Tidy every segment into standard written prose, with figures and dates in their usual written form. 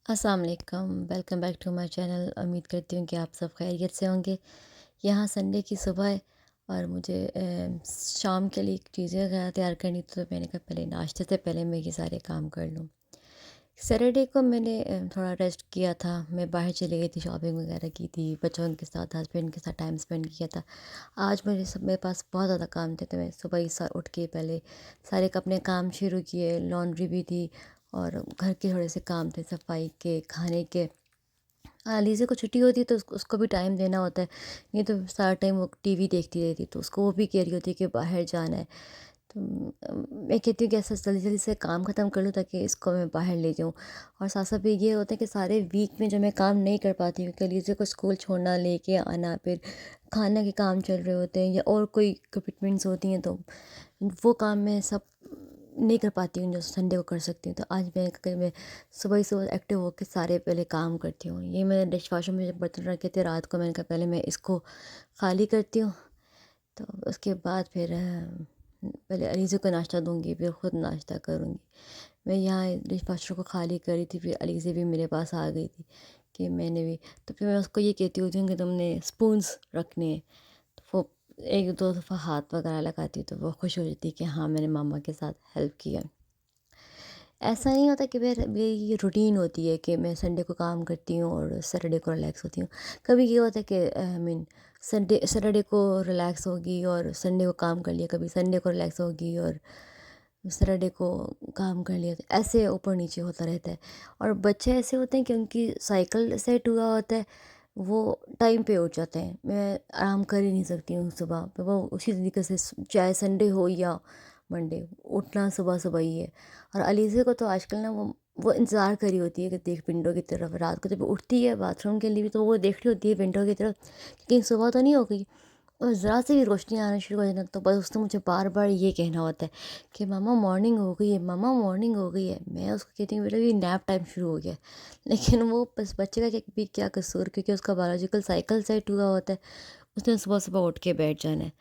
अस्सलाम वालेकुम, welcome back to my channel. उम्मीद करती हूँ कि आप सब खैरियत से होंगे। यहाँ संडे की सुबह है और मुझे शाम के लिए चीज़ें तैयार करनी थी, तो मैंने कहा पहले नाश्ते से पहले मैं ये सारे काम कर लूँ। सैटरडे को मैंने थोड़ा रेस्ट किया था। मैं बाहर चली गई थी, शॉपिंग वगैरह की थी, बच्चों के साथ हस्बैंड के साथ टाइम स्पेंड किया था। आज मेरे पास बहुत ज़्यादा काम थे, तो मैं सुबह ही उठ के पहले सारे अपने काम शुरू किए। लॉन्ड्री भी थी और घर के थोड़े से काम थे, सफाई के, खाने के। लीज़ा को छुट्टी होती है तो उसको भी टाइम देना होता है। नहीं तो सारा टाइम वो टीवी देखती रहती है, तो उसको वो भी कह रही होती है कि बाहर जाना है। तो मैं कहती हूँ कि ऐसा जल्दी जल्दी से काम ख़त्म कर लूँ ताकि इसको मैं बाहर ले जाऊँ। और साथ साथ भी ये होता है कि सारे वीक में जो मैं काम नहीं कर पाती हूँ, क्योंकि लीज़ा को स्कूल छोड़ना, लेके आना, फिर खाना के काम चल रहे होते हैं या और कोई कमिटमेंट्स होती हैं, तो वो काम मैं सब नहीं कर पाती हूँ जो संडे को कर सकती हूँ। तो आज मैं सुबह ही सुबह एक्टिव होकर सारे पहले काम करती हूँ। ये मैंने डिश वॉशर में जब बर्तन रखे थे रात को, मैंने कहा पहले मैं इसको खाली करती हूँ। तो उसके बाद फिर पहले अलीज़ा को नाश्ता दूँगी, फिर ख़ुद नाश्ता करूँगी। मैं यहाँ डिश वॉशर को खाली करी थी, फिर अलीज़ा भी मेरे पास आ गई थी कि मैंने भी। तो फिर मैं उसको ये कहती होती हूँ कि तुमने स्पून्स रखने हैं। तो वो एक दो दफ़ा हाथ वगैरह लगाती है, तो वो खुश हो जाती है कि हाँ, मैंने मामा के साथ हेल्प किया। ऐसा नहीं होता कि मेरी रूटीन होती है कि मैं संडे को काम करती हूँ और सैटरडे को रिलैक्स होती हूँ। कभी ये होता है कि आई मीन सैटरडे को रिलैक्स होगी और संडे को काम कर लिया, कभी संडे को रिलैक्स होगी और सैटरडे को काम कर लिया, तो ऐसे ऊपर नीचे होता रहता है। और बच्चे ऐसे होते हैं कि उनकी साइकिल सेट हुआ होता है, वो टाइम पे उठ जाते हैं। मैं आराम कर ही नहीं सकती हूँ सुबह पे, वो उसी तरीके से चाहे संडे हो या मंडे, उठना सुबह सुबह ही है। और अलीज़ा को तो आजकल ना वो इंतज़ार करी होती है कि देख विंडो की तरफ। रात को जब उठती है बाथरूम के लिए भी, तो वो देख रही होती है विंडो की तरफ कि कहीं सुबह तो नहीं हो गई। और ज़रा से भी रोशनी आना शुरू हो जाना, तो बस उसने मुझे बार बार ये कहना होता है कि मामा मॉर्निंग हो गई है, मामा मॉर्निंग हो गई है। मैं उसको कहती हूँ बेटा ये नैप टाइम शुरू हो गया है। लेकिन वो बस बच्चे का भी क्या कसूर, क्योंकि उसका बायोलॉजिकल साइकिल सेट हुआ होता है, उसने सुबह सुबह उठ के बैठ जाना है।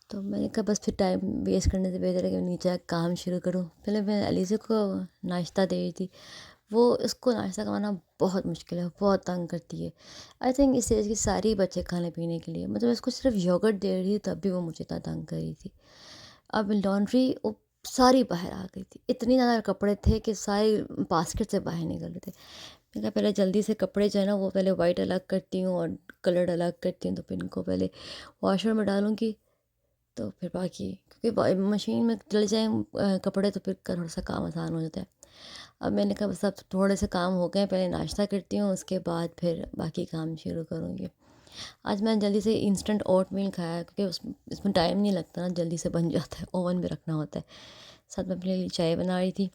तो मैंने कहा बस फिर टाइम वेस्ट करने से बेहतर है कि नीचे आके काम शुरू करूँ। पहले मैं अलीज़ा को नाश्ता दे रही थी। वो उसको नाश्ता करवाना बहुत मुश्किल है, बहुत तंग करती है। आई थिंक इस एज की सारी बच्चे खाने पीने के लिए, मतलब उसको सिर्फ योगर्ट दे रही थी तब भी वो मुझे इतना तंग कर रही थी। अब लॉन्ड्री वो सारी बाहर आ गई थी। इतनी ज़्यादा कपड़े थे कि सारे बास्केट से बाहर निकल रहे थे। मैंने कहा पहले जल्दी से कपड़े जो है ना वो पहले वाइट अलग करती हूँ और कलर्ड अलग करती हूँ, तो फिर इनको पहले वॉशर में डालूँगी, तो फिर बाकी क्योंकि मशीन में डल जाए कपड़े, तो फिर थोड़ा सा काम आसान हो जाता है। अब मैंने कहा बस अब थोड़े से काम हो गए, पहले नाश्ता करती हूँ, उसके बाद फिर बाकी काम शुरू करूँगी। आज मैंने जल्दी से इंस्टेंट ओटमील खाया, क्योंकि इसमें टाइम नहीं लगता ना, जल्दी से बन जाता है, ओवन में रखना होता है। साथ में अपने लिए चाय बना रही थी।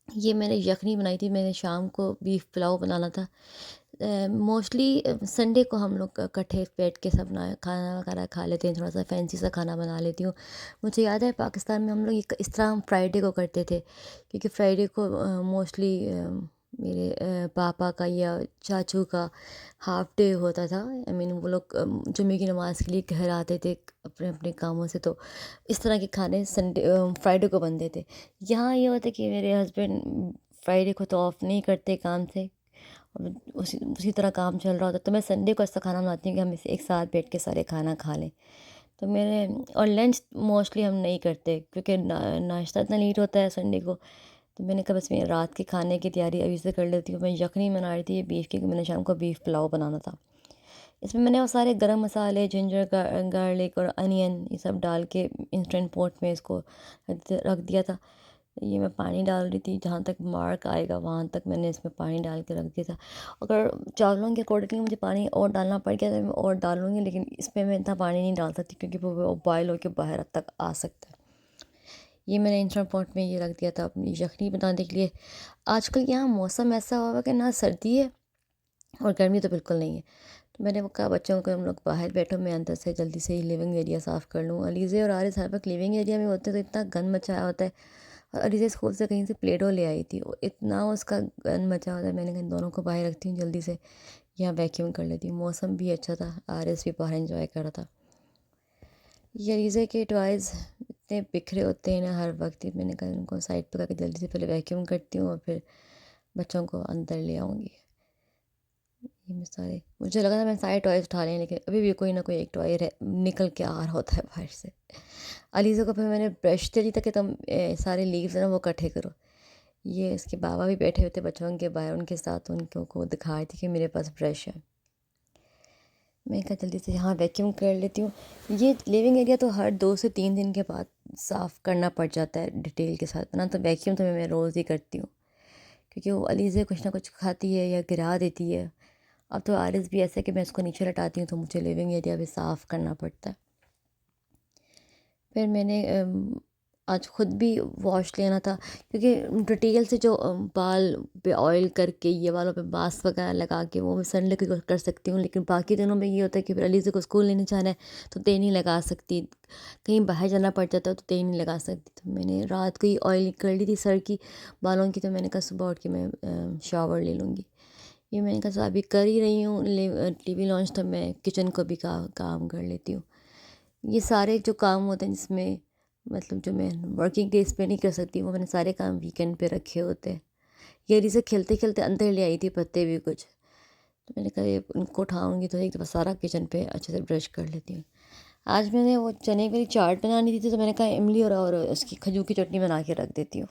ये मैंने यखनी बनाई थी, मैंने शाम को बीफ पुलाव बनाना था। मोस्टली संडे को हम लोग इकट्ठे बैठ के सब ना खाना वगैरह खा लेते हैं, थोड़ा सा फैंसी सा खाना बना लेती हूँ। मुझे याद है पाकिस्तान में हम लोग इस तरह हम फ्राइडे को करते थे, क्योंकि फ्राइडे को मोस्टली मेरे पापा का या चाचू का हाफ डे होता था। आई मीन वो लोग जुम्मे की नमाज़ के लिए घर आते थे अपने अपने कामों से, तो इस तरह के खाने फ्राइडे को बनते थे। यहाँ ये होता है कि मेरे हस्बैंड फ्राइडे को तो ऑफ नहीं करते काम से, और उसी उसी तरह काम चल रहा होता है, तो मैं संडे को ऐसा खाना बनाती हूँ कि हम इसे एक साथ बैठ के सारे खाना खा लें। तो मेरे और लंच मोस्टली हम नहीं करते, क्योंकि नाश्ता इतना लेट होता है संडे को। तो मैंने कहा बस मैं रात के खाने की तैयारी अभी से कर लेती हूँ। मैं यखनी बना रही थी बीफ की, मैंने शाम को बीफ पुलाव बनाना था। इसमें मैंने वो सारे गरम मसाले, जिंजर गार्लिक और अनियन ये सब डाल के इंस्टेंट पॉट में इसको रख दिया था। ये मैं पानी डाल रही थी, जहाँ तक मार्क आएगा वहाँ तक मैंने इसमें पानी डाल के रख दिया था। अगर चावलों के अकॉर्डिंगली मुझे पानी और डालना पड़ गया तो मैं और डाल लूँगी, लेकिन इसमें मैं इतना पानी नहीं डाल सकती, क्योंकि वो बॉयल होकर बाहर तक आ सकता है। ये मैंने इंस्टेंट पॉट में ये रख दिया था अपनी यखनी बनाने के लिए। आजकल यहाँ मौसम ऐसा हुआ है कि ना सर्दी है और गर्मी तो बिल्कुल नहीं है। तो मैंने वो कहा बच्चों को हम लोग बाहर बैठो, मैं अंदर से जल्दी से ही लिविंग एरिया साफ़ कर लूँ। अलीज़े और आरिस हर वक्त लिविंग एरिया में होते हैं, तो इतना गंद मचाया होता है। और अलीज़ा स्कूल से कहीं से प्ले डो ले आई थी, वो इतना उसका गंद मचा होता है। मैंने कहा इन दोनों को बाहर रखती हूँ, जल्दी से यहाँ वैक्यूम कर लेती हूँ। मौसम भी अच्छा था, आरिस भी बाहर इंजॉय कर रहा था। ये अलीज़ा के टॉयज़ इतने बिखरे होते हैं ना हर वक्त ही, मैंने कहा उनको साइड पर करके जल्दी से पहले वैक्यूम करती हूँ और फिर बच्चों को अंदर ले आऊँगी। ये मैं सारे मुझे लगा था मैंने सारे टॉयज़ उठा लिए, लेकिन अभी भी कोई ना कोई एक टॉय निकल के आ रहा होता है बाहर से। अलीज़ा को फिर मैंने ब्रश दे दी था कि तुम सारे लीव्स हैं ना वो इकट्ठे करो। ये इसके बाबा भी बैठे हुए थे बच्चों के बाहर, उनके साथ उनको को दिखा रही थी कि मेरे पास ब्रश है। मैं कहा जल्दी से यहाँ वैक्यूम कर लेती हूँ। ये लिविंग एरिया तो हर 2 से 3 दिन के बाद साफ़ करना पड़ जाता है डिटेल के साथ, ना तो वैक्यूम तो मैं रोज़ ही करती हूँ, क्योंकि वो अलीज़ा कुछ ना कुछ खाती है या गिरा देती है। अब तो आरिस भी ऐसा है कि मैं इसको नीचे लटाती हूँ तो मुझे लिविंग एरिया भी साफ़ करना पड़ता है। फिर मैंने आज ख़ुद भी वॉश लेना था, क्योंकि डिटेल से जो बाल पे ऑयल करके ये वालों पे मास्क वगैरह लगा के वो मैं संडे को कर सकती हूँ, लेकिन बाकी दिनों में ये होता है कि फिर अलीज़ा को स्कूल लेने जाना है तो तेल नहीं लगा सकती, कहीं बाहर जाना पड़ जाता है तो तेल नहीं लगा सकती। तो मैंने रात को ही ऑयल कर ली थी सर की, बालों की, तो मैंने कहा सुबह उठ के मैं शावर ले लूँगी। ये मैंने कहा अभी कर ही रही हूँ टीवी लॉन्च, तो मैं किचन को भी काम कर लेती हूँ। ये सारे जो काम होते हैं जिसमें मतलब जो मैं वर्किंग डेज़ पे नहीं कर सकती, वो मैंने सारे काम वीकेंड पे रखे होते हैं। ये अलीज़ा खेलते खेलते अंदर ले आई थी पत्ते भी कुछ, तो मैंने कहा ये उनको उठाऊँगी तो एक दफ़ा सारा किचन पे अच्छे से ब्रश कर लेती हूँ। आज मैंने वो चने की चाट बनानी थी, तो मैंने कहा इमली और उसकी खजूर की चटनी बना के रख देती हूँ।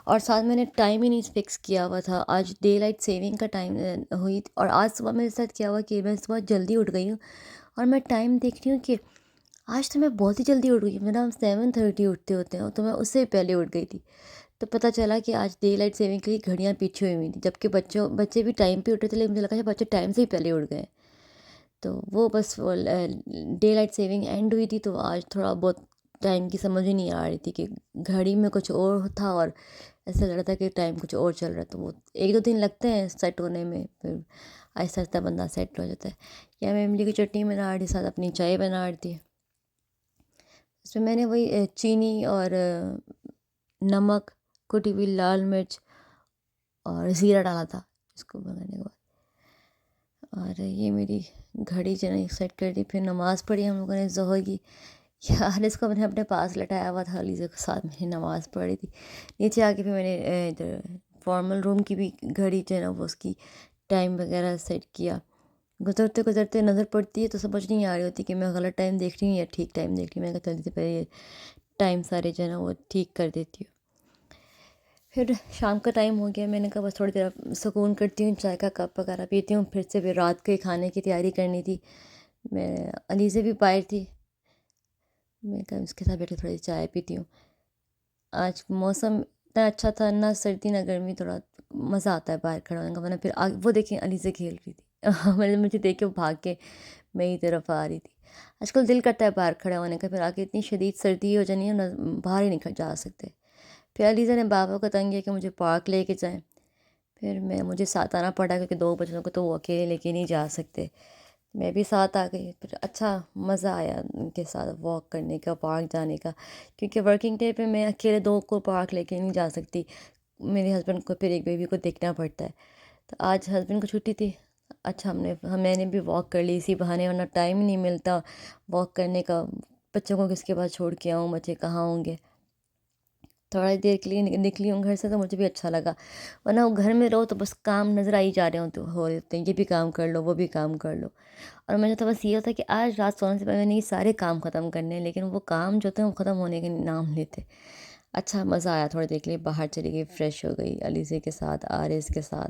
और साथ मैंने टाइम ही नहीं फिक्स किया हुआ था, आज डे लाइट सेविंग का टाइम हुई और आज सुबह मेरे साथ क्या हुआ कि मैं सुबह जल्दी उठ गई हूँ और मैं टाइम देख रही हूँ कि आज तो मैं बहुत ही जल्दी उठ गई। मेरा हम 7:30 उठते होते हैं, तो मैं उससे पहले उठ गई थी। तो पता चला कि आज डे लाइट सेविंग के लिए घड़ियाँ पीछे हुई हुई थी, जबकि बच्चे भी टाइम पे उठे थे, लेकिन मुझे लगा कि बच्चे टाइम से ही पहले उठ गए। तो वो बस वो डे लाइट सेविंग एंड हुई थी, तो आज थोड़ा बहुत टाइम की समझ ही नहीं आ रही थी कि घड़ी में कुछ और था और ऐसा लग रहा था कि टाइम कुछ और चल रहा है। तो वो 1-2 दिन लगते हैं सेट होने में, फिर आहिस्ता आहिस्ता बंदा सेट हो जाता है। या मैं इमली की चटनी बना रही थी, साथ अपनी चाय बना रही थी। उसमें मैंने वही चीनी और नमक, कुटी हुई लाल मिर्च और ज़ीरा डाला था इसको बनाने के बाद। और ये मेरी घड़ी जो है सेट कर दी, फिर नमाज़ पढ़ी हम लोगों ने ज़ोहर की। यार इसको मैंने अपने पास लटाया हुआ था, अलीज़ा के साथ मैंने नमाज़ पढ़ी थी। नीचे आके फिर मैंने इधर फॉर्मल रूम की भी घड़ी जो है ना वो उसकी टाइम वगैरह सेट किया। गुज़रते गुज़रते नज़र पड़ती है तो समझ नहीं आ रही होती कि मैं गलत टाइम देख रही हूँ या ठीक टाइम देख रही हूँ। मैं कहा जल्दी से पहले ये टाइम सारे जो है ना वो ठीक कर देती हूँ। फिर शाम का टाइम हो गया, मैंने कहा बस थोड़ी देर सुकून करती हूँ, चाय का कप वगैरह पीती हूँ। फिर से फिर रात के खाने की तैयारी करनी थी। मैं अलीज़ा भी बाहर थी, मैं कहा उसके साथ बैठे थोड़ी चाय पीती हूँ। आज मौसम इतना अच्छा था, ना सर्दी ना गर्मी, थोड़ा मज़ा आता है बाहर खड़ा होने का। वरना फिर वो देखिए अलीज़ा खेल रही थी मतलब मुझे देख के वो भाग के मेरी तरफ आ रही थी। आजकल दिल करता है बाहर खड़ा होने का, फिर आके इतनी शदीद सर्दी हो जानी है ना, बाहर ही नहीं जा सकते। फिर अलीज़ा ने बाबा को तंग किया कि मुझे पार्क लेके जाएं। फिर मुझे साथ आना पड़ा, क्योंकि 2 बच्चों को तो वो अकेले लेके नहीं जा सकते। मैं भी साथ आ गई। फिर अच्छा मज़ा आया उनके साथ वॉक करने का, पार्क जाने का, क्योंकि वर्किंग डे पे मैं अकेले 2 को पार्क लेके नहीं जा सकती। मेरे हस्बैंड को फिर एक बेबी को देखना पड़ता है। तो आज हस्बैंड को छुट्टी थी। अच्छा मैंने भी वॉक कर ली इसी बहाने, वरना टाइम ही नहीं मिलता वॉक करने का। बच्चों को किसके पास छोड़ के आऊँ, बच्चे कहाँ होंगे। थोड़ी देर के लिए निकली हूँ घर से तो मुझे भी अच्छा लगा, वरना वो घर में रहो तो बस काम नज़र आ ही जा रहे होते हो रहे होते हैं, ये भी काम कर लो वो भी काम कर लो। और मुझे तो बस ये होता है कि आज रात सोने से पहले मैंने ये सारे काम ख़त्म करने हैं, लेकिन वो काम जो थे वो ख़त्म होने के नाम लेते। अच्छा मज़ा आया, थोड़ी देर के लिए बाहर चली गई, फ्रेश हो गई अलीज़ा के साथ, आरिस के साथ।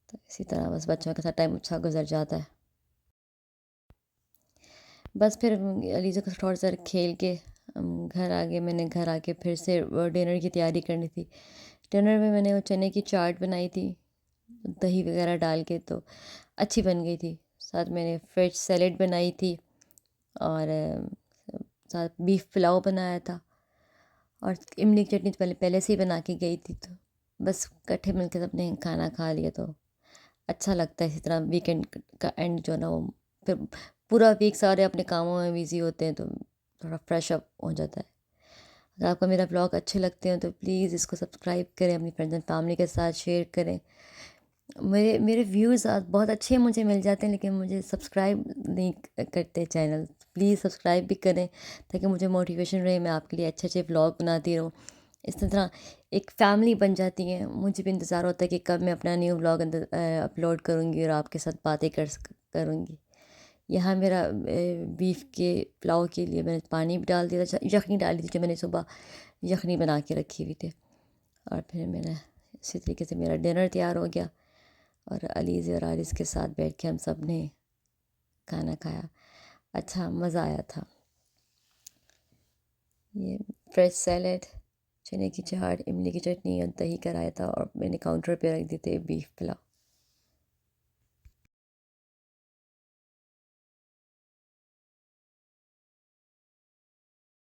तो इसी तरह बस बच्चों के साथ टाइम अच्छा गुजर जाता है। बस फिर अलीज़ा के साथ थोड़ा सा खेल के घर आ गए। मैंने घर आके फिर से डिनर की तैयारी करनी थी। डिनर में मैंने वो चने की चाट बनाई थी दही वगैरह डाल के, तो अच्छी बन गई थी। साथ मैंने फ्रेश सैलेड बनाई थी और साथ बीफ पुलाव बनाया था। और इमली की चटनी तो पहले पहले से ही बना के गई थी, तो बस इकट्ठे मिलकर सबने खाना खा लिया। तो अच्छा लगता है इसी तरह वीकेंड का एंड जो है ना वो, फिर पूरा वीक सारे अपने कामों में बिज़ी होते हैं तो थोड़ा फ्रेश अप हो जाता है। अगर आपको मेरा ब्लॉग अच्छे लगते हैं तो प्लीज़ इसको सब्सक्राइब करें, अपनी फ्रेंड्स एंड फैमिली के साथ शेयर करें। मेरे मेरे व्यूज़ बहुत अच्छे मुझे मिल जाते हैं, लेकिन मुझे सब्सक्राइब नहीं करते चैनल। प्लीज़ सब्सक्राइब भी करें ताकि मुझे मोटिवेशन रहे, मैं आपके लिए अच्छे अच्छे ब्लॉग बनाती रहूँ। इस तरह एक फ़ैमिली बन जाती है। मुझे भी इंतज़ार होता है कि कब मैं अपना न्यू व्लॉग अपलोड करूँगी और आपके साथ बातें करूँगी। यहाँ मेरा बीफ के पुलाव के लिए मैंने पानी भी डाल दिया था, यखनी डाली थी जो मैंने सुबह यखनी बना के रखी हुई थी। और फिर मैंने इसी तरीके से मेरा डिनर तैयार हो गया और अलीज़ और आरिस के साथ बैठ के हम सब ने खाना खाया। अच्छा मज़ा आया था। ये फ्रेश सैलेड, चने की चाट, इमली की चटनी और दही का रायता, और मैंने काउंटर पे रख दिए थे बीफ पुलाव।